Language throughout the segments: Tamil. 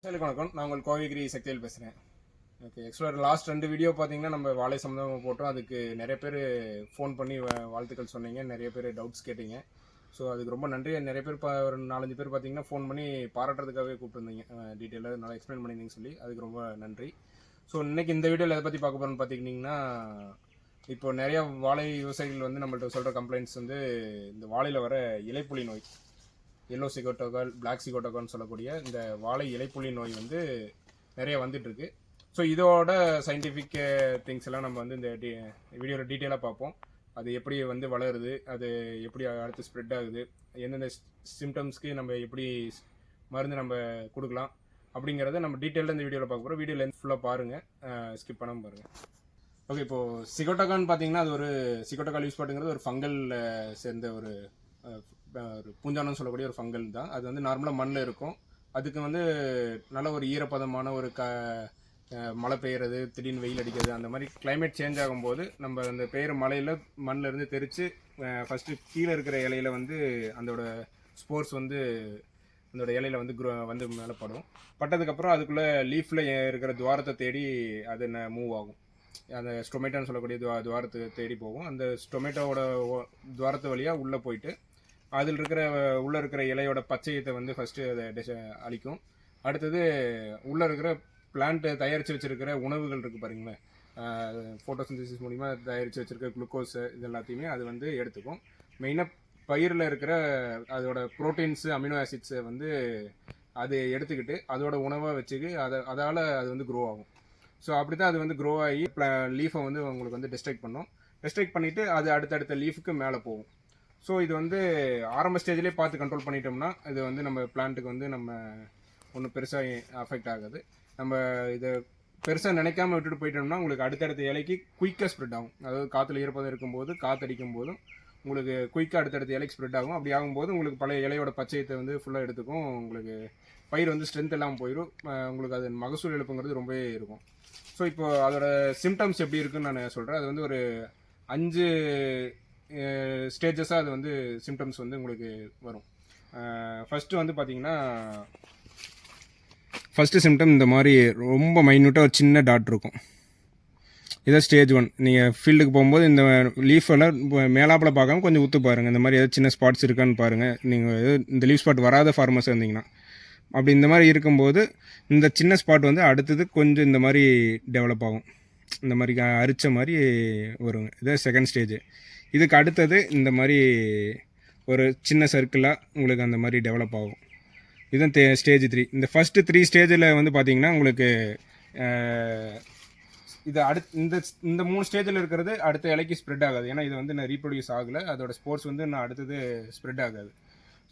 வணக்கம். நான் உங்கள் கோவிகிரி சக்தியில் பேசுகிறேன். ஓகே, ஆக்சுவலாக லாஸ்ட் 2 வீடியோ பார்த்தீங்கன்னா நம்ம வாழை சம்மந்தமாக போட்டோம். அதுக்கு நிறைய பேர் ஃபோன் பண்ணி வாழ்த்துக்கள் சொன்னீங்க, நிறைய பேர் டவுட்ஸ் கேட்டீங்க. ஸோ அதுக்கு ரொம்ப நன்றி. நிறைய பேர் ஒரு 4-5 பேர் பார்த்தீங்கன்னா ஃபோன் பண்ணி பாராட்டுறதுக்காகவே கூப்பிட்டுருந்தீங்க, டீட்டெயிலாக நல்லா எக்ஸ்பிளைன் பண்ணியிருந்தீங்கன்னு சொல்லி. அதுக்கு ரொம்ப நன்றி. ஸோ இன்றைக்கி இந்த வீடியோவில் எதை பற்றி பார்க்க போகிறோன்னு பார்த்துக்கிட்டிங்கன்னா, இப்போ நிறையா வாழை விவசாயிகள் வந்து நம்மள்ட்ட சொல்கிற கம்ப்ளைண்ட்ஸ் வந்து இந்த வாழையில் வர இலைப்புலி நோய், எல்லோ சிகோட்டோகால், பிளாக் சிகோட்டோகால்னு சொல்லக்கூடிய இந்த வாழை இலைப்புலி நோய் வந்து நிறைய வந்துட்டுருக்கு. ஸோ இதோட சயின்டிஃபிக் திங்ஸ் எல்லாம் நம்ம வந்து இந்த வீடியோவில் டீட்டெயிலாக பார்ப்போம். அது எப்படி வந்து வளருது, அது எப்படி அடுத்து ஸ்ப்ரெட் ஆகுது, எந்தெந்த சிம்டம்ஸ்க்கு நம்ம எப்படி மருந்து நம்ம கொடுக்கலாம் அப்படிங்கிறத நம்ம டீட்டெயிலாக இந்த வீடியோவில் பார்க்க போகிறோம். வீடியோ லென்த் ஃபுல்லாக பாருங்கள், ஸ்கிப் பண்ணாமல் பாருங்கள். ஓகே, இப்போது சிகோட்டோகான்னு பார்த்தீங்கன்னா அது ஒரு சிகோட்டோகால் யூஸ் பண்ணுங்கிறது ஒரு ஃபங்கல் சேர்ந்த ஒரு பூஞ்சானம்னு சொல்லக்கூடிய ஒரு ஃபங்கல் தான். அது வந்து நார்மலாக மண்ணில் இருக்கும். அதுக்கு வந்து நல்ல ஒரு ஈரப்பதமான ஒரு மழை பெய்யறது, திடீர்னு வெயில் அடிக்கிறது, அந்த மாதிரி கிளைமேட் சேஞ்ச் ஆகும்போது நம்ம அந்த பெய்கிற மழையில் மண்ணில் இருந்து தெரித்து ஃபஸ்ட்டு கீழே இருக்கிற இலையில வந்து அதோட ஸ்போர்ஸ் வந்து அதோட இலையில வந்து வந்து மேலே படும். பட்டதுக்கப்புறம் அதுக்குள்ளே லீஃபில் இருக்கிற துவாரத்தை தேடி அது மூவ் ஆகும். அந்த ஸ்டொமேட்டோன்னு சொல்லக்கூடிய துவாரத்தை தேடி போகும். அந்த ஸ்டொமேட்டோவோட துவாரத்து வழியாக உள்ளே போயிட்டு அதில் இருக்கிற உள்ளே இருக்கிற இலையோட பச்சையத்தை வந்து ஃபஸ்ட்டு அதை அழிக்கும். அடுத்தது உள்ளே இருக்கிற பிளான்ட்டு தயாரித்து வச்சுருக்கிற உணவுகள் இருக்குது பாருங்களேன், ஃபோட்டோசிந்தசிஸ் மூலிமா தயாரித்து வச்சுருக்க குளுக்கோஸு இது எல்லாத்தையுமே அது வந்து எடுத்துக்கும். மெயினாக பயிரில் இருக்கிற அதோட ப்ரோட்டீன்ஸு, அமினோ ஆசிட்ஸை வந்து அது எடுத்துக்கிட்டு அதோட உணவாக வச்சுக்கு அதால் அது வந்து க்ரோ ஆகும். ஸோ அப்படி தான் அது வந்து க்ரோ ஆகி லீஃபை வந்து உங்களுக்கு வந்து டிஸ்ட்ராக்ட் பண்ணும். டிஸ்ட்ராக்ட் பண்ணிவிட்டு அது அடுத்தடுத்த லீஃபுக்கு மேலே போகும். ஸோ இது வந்து ஆரம்ப ஸ்டேஜ்லேயே பார்த்து கண்ட்ரோல் பண்ணிட்டோம்னா இது வந்து நம்ம பிளான்ட்டுக்கு வந்து நம்ம ஒன்றும் பெருசாக அஃபெக்ட் ஆகாது. நம்ம இதை பெருசாக நினைக்காம விட்டுட்டு போயிட்டோம்னா உங்களுக்கு அடுத்தடுத்த இலைக்கு குயிக்காக ஸ்ப்ரெட் ஆகும். அதாவது காற்றுல ஈரப்பதம் இருக்கும்போது, காற்றடிக்கும் போதும் உங்களுக்கு குயிக்காக அடுத்தடுத்த இலைக்கு ஸ்ப்ரெட் ஆகும். அப்படி ஆகும்போது உங்களுக்கு பழைய இலையோட பச்சையத்தை வந்து ஃபுல்லாக எடுத்துக்கும். உங்களுக்கு பயிர் வந்து ஸ்ட்ரென்த் இல்லாமல் போயிடும். உங்களுக்கு அது மகசூல் இழப்புங்கிறது ரொம்பவே இருக்கும். ஸோ இப்போ அதோட சிம்டம்ஸ் எப்படி இருக்குன்னு நான் சொல்கிறேன். அது வந்து ஒரு 5 ஸ்டேஜஸாக அது வந்து சிம்டம்ஸ் வந்து உங்களுக்கு வரும். ஃபஸ்ட்டு வந்து பார்த்தீங்கன்னா, ஃபஸ்ட்டு சிம்டம் இந்த மாதிரி ரொம்ப மைன்யூட்டாக ஒரு சின்ன டாட் இருக்கும். இதான் ஸ்டேஜ் 1. நீங்கள் ஃபீல்டுக்கு போகும்போது இந்த லீஃபெல்லாம் மேலாப்பில் பார்க்காம கொஞ்சம் ஊற்று பாருங்கள். இந்த மாதிரி ஏதாவது சின்ன ஸ்பாட்ஸ் இருக்கான்னு பாருங்கள். நீங்கள் எதாவது இந்த லீஃப் ஸ்பாட் வராத ஃபார்மர்ஸ் இருந்தீங்கன்னா, அப்படி இந்த மாதிரி இருக்கும்போது இந்த சின்ன ஸ்பாட் வந்து அடுத்தது கொஞ்சம் இந்த மாதிரி டெவலப் ஆகும். இந்த மாதிரி அரிச்ச மாதிரி வருங்க. இதான் செகண்ட் ஸ்டேஜ். இதுக்கு அடுத்தது இந்த மாதிரி ஒரு சின்ன சர்க்கிளாக உங்களுக்கு அந்த மாதிரி டெவலப் ஆகும். இதுதான் ஸ்டேஜ் 3. இந்த ஃபஸ்ட்டு 3 ஸ்டேஜில் வந்து பார்த்திங்கன்னா உங்களுக்கு இது இந்த 3 ஸ்டேஜில் இருக்கிறது அடுத்த இலைக்கு ஸ்ப்ரெட் ஆகாது. ஏன்னா இது வந்து நான் ரீப்ரொடியூஸ் ஆகலை, அதோட ஸ்போர்ட்ஸ் வந்து நான் அடுத்தது ஸ்ப்ரெட் ஆகாது.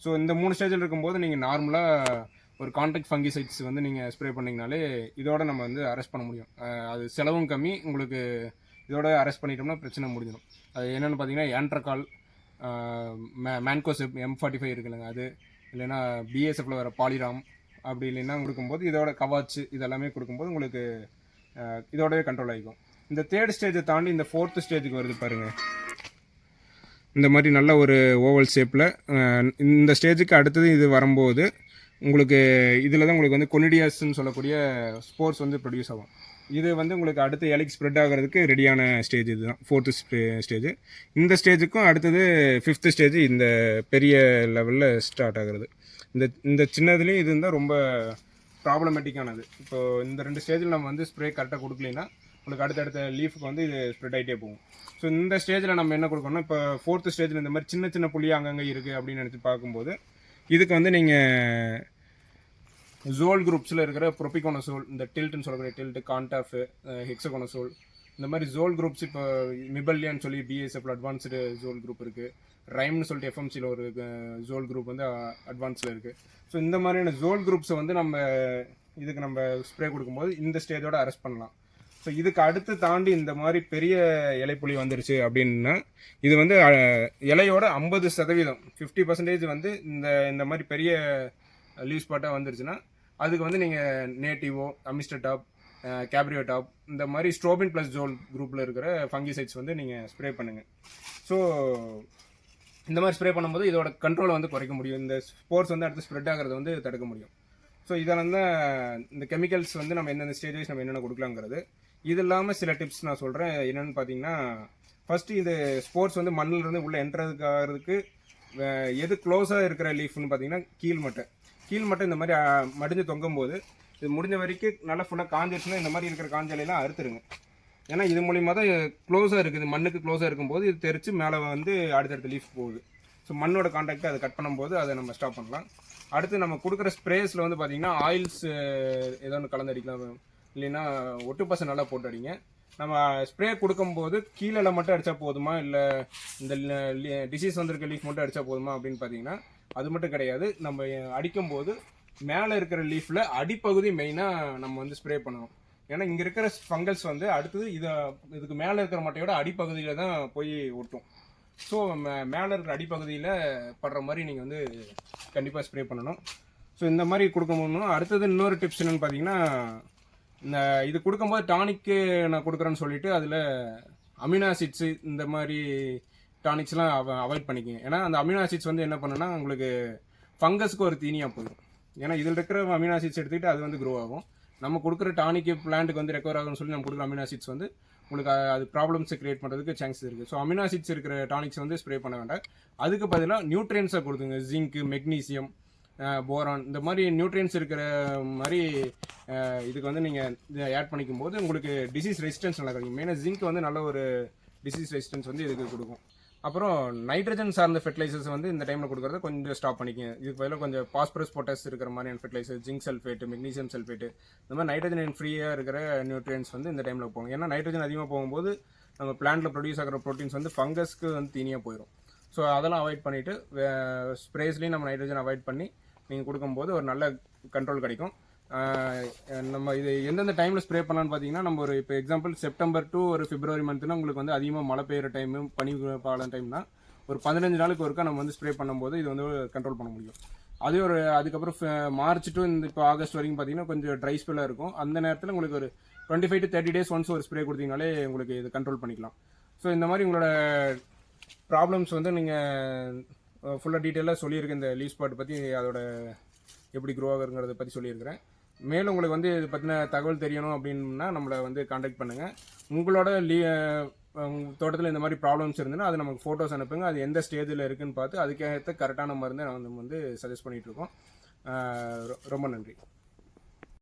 ஸோ இந்த 3 ஸ்டேஜில் இருக்கும்போது நீங்கள் நார்மலாக ஒரு கான்டாக்ட் ஃபங்கிசைட்ஸ் வந்து நீங்கள் ஸ்ப்ரே பண்ணிங்கனாலே இதோட நம்ம வந்து அரெஸ்ட் பண்ண முடியும். அது செலவும் கம்மி, உங்களுக்கு இதோட அரெஸ்ட் பண்ணிட்டோம்னா பிரச்சனை முடிஞ்சிடும். அது என்னென்னு பார்த்தீங்கன்னா ஆண்ட்ரகால், மேன்கோசெப் M45 இருக்குல்லங்க அது, இல்லைன்னா பிஎஸ்எஃப்ல வர பாலிராம், அப்படி இல்லைன்னா கொடுக்கும்போது இதோட கவாச்சு இதெல்லாமே கொடுக்கும்போது உங்களுக்கு இதோடவே கண்ட்ரோல் ஆகிக்கும். இந்த 3rd ஸ்டேஜை தாண்டி இந்த 4th ஸ்டேஜுக்கு வருது பாருங்கள். இந்த மாதிரி நல்ல ஒரு ஓவல் ஷேப்பில் இந்த ஸ்டேஜுக்கு அடுத்தது இது வரும்போது உங்களுக்கு இதில் தான் உங்களுக்கு வந்து கொனிடியாஸ்ன்னு சொல்லக்கூடிய ஸ்போர்ஸ் வந்து ப்ரொடியூஸ் ஆகும். இது வந்து உங்களுக்கு அடுத்த இலைக்கு ஸ்ப்ரெட் ஆகிறதுக்கு ரெடியான ஸ்டேஜ். இதுதான் 4th ஸ்டேஜ். இந்த ஸ்டேஜுக்கும் அடுத்தது 5th ஸ்டேஜ் இந்த பெரிய லெவலில் ஸ்டார்ட் ஆகிறது. இந்த சின்னதுலேயும் இது இருந்தால் ரொம்ப ப்ராப்ளமேட்டிக்கானது. இப்போது இந்த 2 ஸ்டேஜில் நம்ம வந்து ஸ்ப்ரே கரெக்டாக கொடுக்கலைன்னா உங்களுக்கு அடுத்தடுத்த லீஃபுக்கு வந்து இது ஸ்ப்ரெட் ஆகிட்டே போகும். ஸோ இந்த ஸ்டேஜில் நம்ம என்ன கொடுக்கணும்னா, இப்போ 4th ஸ்டேஜில் இந்த மாதிரி சின்ன சின்ன புள்ளி அங்கங்கே இருக்குது அப்படின்னு நினச்சி பார்க்கும்போது இதுக்கு வந்து நீங்கள் ஜோல் குரூப்ஸில் இருக்கிற ப்ரோபிகோனசோல், இந்த டில்ட்டுன்னு சொல்லக்கூடிய டில்ட்டு, கான்டாஃப், ஹெக்ஸகோனசோல், இந்த மாதிரி ஜோல் குரூப்ஸ் இப்போ மிபல்லியான்னு சொல்லி பிஎஸ்எஃப்ல அட்வான்ஸ்டு ஜோல் குரூப் இருக்குது. ரைம்னு சொல்லிட்டு எஃப்எம்சியில் ஒரு ஜோல் குரூப் வந்து அட்வான்ஸில் இருக்குது. ஸோ இந்த மாதிரியான ஜோல் குரூப்ஸை வந்து நம்ம இதுக்கு நம்ம ஸ்ப்ரே கொடுக்கும்போது இந்த ஸ்டேஜோட அரெஸ்ட் பண்ணலாம். ஸோ இதுக்கு அடுத்து தாண்டி இந்த மாதிரி பெரிய இலைப்புலி வந்துருச்சு அப்படின்னா இது வந்து இலையோட 50%, 50% வந்து இந்த மாதிரி பெரிய லீவ் ஸ்பாட்டாக வந்துருச்சுன்னா அதுக்கு வந்து நீங்கள் நேட்டிவோ, அமிஸ்டர்டாப், கேப்ரியோடாப், இந்த மாதிரி ஸ்ட்ரோபின் ப்ளஸ் ஜோல் குரூப்பில் இருக்கிற ஃபங்கிசைட்ஸ் வந்து நீங்கள் ஸ்ப்ரே பண்ணுங்கள். ஸோ இந்த மாதிரி ஸ்ப்ரே பண்ணும்போது இதோட கண்ட்ரோலை வந்து குறைக்க முடியும். இந்த ஸ்போர்ட்ஸ் வந்து அடுத்து ஸ்ப்ரெட் ஆகிறத வந்து தடுக்க முடியும். ஸோ இதெல்லாம் தான் இந்த கெமிக்கல்ஸ் வந்து நம்ம எந்தெந்த ஸ்டேஜ் வைஸ் நம்ம என்னென்ன கொடுக்கலாங்கிறது. இது இல்லாமல் சில டிப்ஸ் நான் சொல்கிறேன். என்னென்னு பார்த்தீங்கன்னா, ஃபஸ்ட்டு இது ஸ்போர்ட்ஸ் வந்து மண்ணிலிருந்து உள்ளே என்ட்றதுக்காகிறதுக்கு எது க்ளோஸாக இருக்கிற லீஃப்னு பார்த்தீங்கன்னா கீழ்மட்டை இந்த மாதிரி மடிஞ்சு தொங்கும் போது இது முடிஞ்ச வரைக்கும் நல்லா ஃபுல்லாக காஞ்சிருச்சுன்னா இந்த மாதிரி இருக்கிற காஞ்சலையெல்லாம் அறுத்துருங்க. ஏன்னா இது மூலிமா தான் க்ளோஸாக இருக்குது, மண்ணுக்கு க்ளோஸாக இருக்கும்போது இது தெரிச்சு மேலே வந்து அடுத்தடுத்த லீஃப் போகுது. ஸோ மண்ணோட கான்டாக்டை அதை கட் பண்ணும்போது அதை நம்ம ஸ்டாப் பண்ணலாம். அடுத்து நம்ம கொடுக்குற ஸ்ப்ரேஸில் வந்து பார்த்திங்கன்னா ஆயில்ஸ் ஏதோ ஒன்று கலந்து அடிக்கலாம், இல்லைன்னா ஒட்டுப்பசை நல்லா போட்டு அடிங்க. நம்ம ஸ்ப்ரே கொடுக்கும்போது கீழே மட்டும் அடித்தா போதுமா, இல்லை இந்த டிசீஸ் வந்திருக்க லீஃப் மட்டும் அடித்தா போதுமா அப்படின்னு பார்த்தீங்கன்னா அது மட்டும் கிடையாது. நம்ம அடிக்கும்போது மேலே இருக்கிற லீஃபில் அடிப்பகுதி மெயினாக நம்ம வந்து ஸ்ப்ரே பண்ணணும். ஏன்னா இங்கே இருக்கிற ஃபங்கல்ஸ் வந்து அடுத்தது இதுக்கு மேலே இருக்கிற மட்டையோட அடிப்பகுதியில் தான் போய் ஒட்டும். ஸோ மேலே இருக்கிற அடிப்பகுதியில் படுற மாதிரி நீங்கள் வந்து கண்டிப்பாக ஸ்ப்ரே பண்ணணும். ஸோ இந்த மாதிரி கொடுக்கணும். அடுத்தது இன்னொரு டிப்ஸ் என்னென்னு பார்த்தீங்கன்னா, இந்த இது கொடுக்கும்போது டானிக்கு நான் கொடுக்குறேன்னு சொல்லிட்டு அதில் அமினோ ஆசிட்ஸு இந்த மாதிரி டானிக்ஸ்லாம் அவாய்ட் பண்ணிக்கோங்க. ஏன்னா அந்த அமினோ ஆசிட்ஸ் வந்து என்ன பண்ணுன்னா உங்களுக்கு ஃபங்கஸ்க்கு ஒரு தீனியாக போயிடும். ஏன்னா இதில் இருக்கிற அமினோ ஆசிட்ஸ் எடுத்துக்கிட்டு அது வந்து க்ரோ ஆகும். நம்ம கொடுக்குற டானிக்கு பிளான்ட்டுக்கு வந்து ரெக்கவர் ஆகும்னு சொல்லி நம்ம கொடுக்குற அமினோ ஆசிட்ஸ் வந்து உங்களுக்கு அது ப்ராப்ளம்ஸை கிரியேட் பண்ணுறதுக்கு சான்ஸ் இருக்குது. ஸோ அமினோ ஆசிட்ஸ் இருக்கிற டானிக்ஸ் வந்து ஸ்ப்ரே பண்ண வேண்டாம். அதுக்கு பதிலாக நியூட்ரியன்ஸை கொடுத்துங்க. ஜிங்க்கு, மெக்னீசியம், போரான் இந்த மாதிரி நியூட்ரியன்ஸ் இருக்கிற மாதிரி இதுக்கு வந்து நீங்கள் இதை ஆட் பண்ணிக்கும் போது உங்களுக்கு டிசீஸ் ரெசிஸ்டன்ஸ் நல்லா கிடைக்கும். மெயினாக ஜிங்க் வந்து நல்ல ஒரு டிசீஸ் ரெசிஸ்டன்ஸ் வந்து இதுக்கு கொடுக்கும். அப்புறம் நைட்ரஜன் சார்ந்த ஃபெர்டிலைசர்ஸ் வந்து இந்த டைமில் கொடுக்குறத கொஞ்சம் ஸ்டாப் பண்ணிக்கங்க. இதுக்கு பதிலாக கொஞ்சம் பாஸ்பரஸ், பொட்டாஸ் இருக்கிற மாதிரியான fertiliser, zinc sulphate, magnesium sulphate இந்த மாதிரி நைட்ரஜன் ஃப்ரீயாக இருக்கிற நியூட்ரியன்ஸ் வந்து இந்த டைமில் போகும். ஏன்னா நைட்ரஜன் அதிகமாக போகும்போது நம்ம பிளான்ட்டில் ப்ரொடியூஸ் ஆகிற ப்ரோட்டீன்ஸ் வந்து ஃபங்கஸ்க்கு வந்து தீனியாக போயிடும். ஸோ அதெல்லாம் அவாய்ட் பண்ணிவிட்டு ஸ்ப்ரேஸ்லேயும் நம்ம நைட்ரஜன் அவாய்ட் பண்ணி நீங்கள் கொடுக்கும்போது ஒரு நல்ல கண்ட்ரோல் கிடைக்கும். நம்ம இது எந்தெந்த டைமில் ஸ்ப்ரே பண்ணலான்னு பார்த்தீங்கன்னா, நம்ம ஒரு இப்போ எக்ஸாம்பிள் செப்டம்பர் டு ஒரு பிப்ரவரி மந்த்னா உங்களுக்கு வந்து அதிகமாக மழை பெய்கிற டைமு, பனி பாலம் டைம்னா ஒரு 15 நாளுக்கு ஒருக்கா நம்ம வந்து ஸ்ப்ரே பண்ணும்போது இது வந்து கண்ட்ரோல் பண்ண முடியும். அதே ஒரு அதுக்கப்புறம் மார்ச் டு இந்த இப்போ ஆகஸ்ட் வரைக்கும் பார்த்தீங்கன்னா கொஞ்சம் ட்ரை ஸ்பெல்லாக இருக்கும். அந்த நேரத்தில் உங்களுக்கு ஒரு 25 to 30 days ஒன்ஸ் ஒரு ஸ்ப்ரே கொடுத்தீங்கனாலே உங்களுக்கு இது கண்ட்ரோல் பண்ணிக்கலாம். ஸோ இந்த மாதிரி உங்களோட ப்ராப்ளம்ஸ் வந்து நீங்கள் ஃபுல்லாக டீட்டெயிலாக சொல்லியிருக்கேன். இந்த லீவ் ஸ்பாட் பற்றி அதோட எப்படி க்ரோ ஆகுங்கிறத பற்றி சொல்லியிருக்கிறேன். மேலும் உங்களுக்கு வந்து இது பற்றின தகவல் தெரியணும் அப்படின்னா நம்மளை வந்து காண்டாக்ட் பண்ணுங்கள். உங்களோட தோட்டத்தில் இந்த மாதிரி ப்ராப்ளம்ஸ் இருந்ததுன்னா அது நமக்கு ஃபோட்டோஸ் அனுப்புங்க. அது எந்த ஸ்டேஜில் இருக்குதுன்னு பார்த்து அதுக்கேற்ற கரெக்டான மருந்தை நம்ம வந்து சஜஸ்ட் பண்ணிகிட்ருக்கோம். ரொம்ப நன்றி.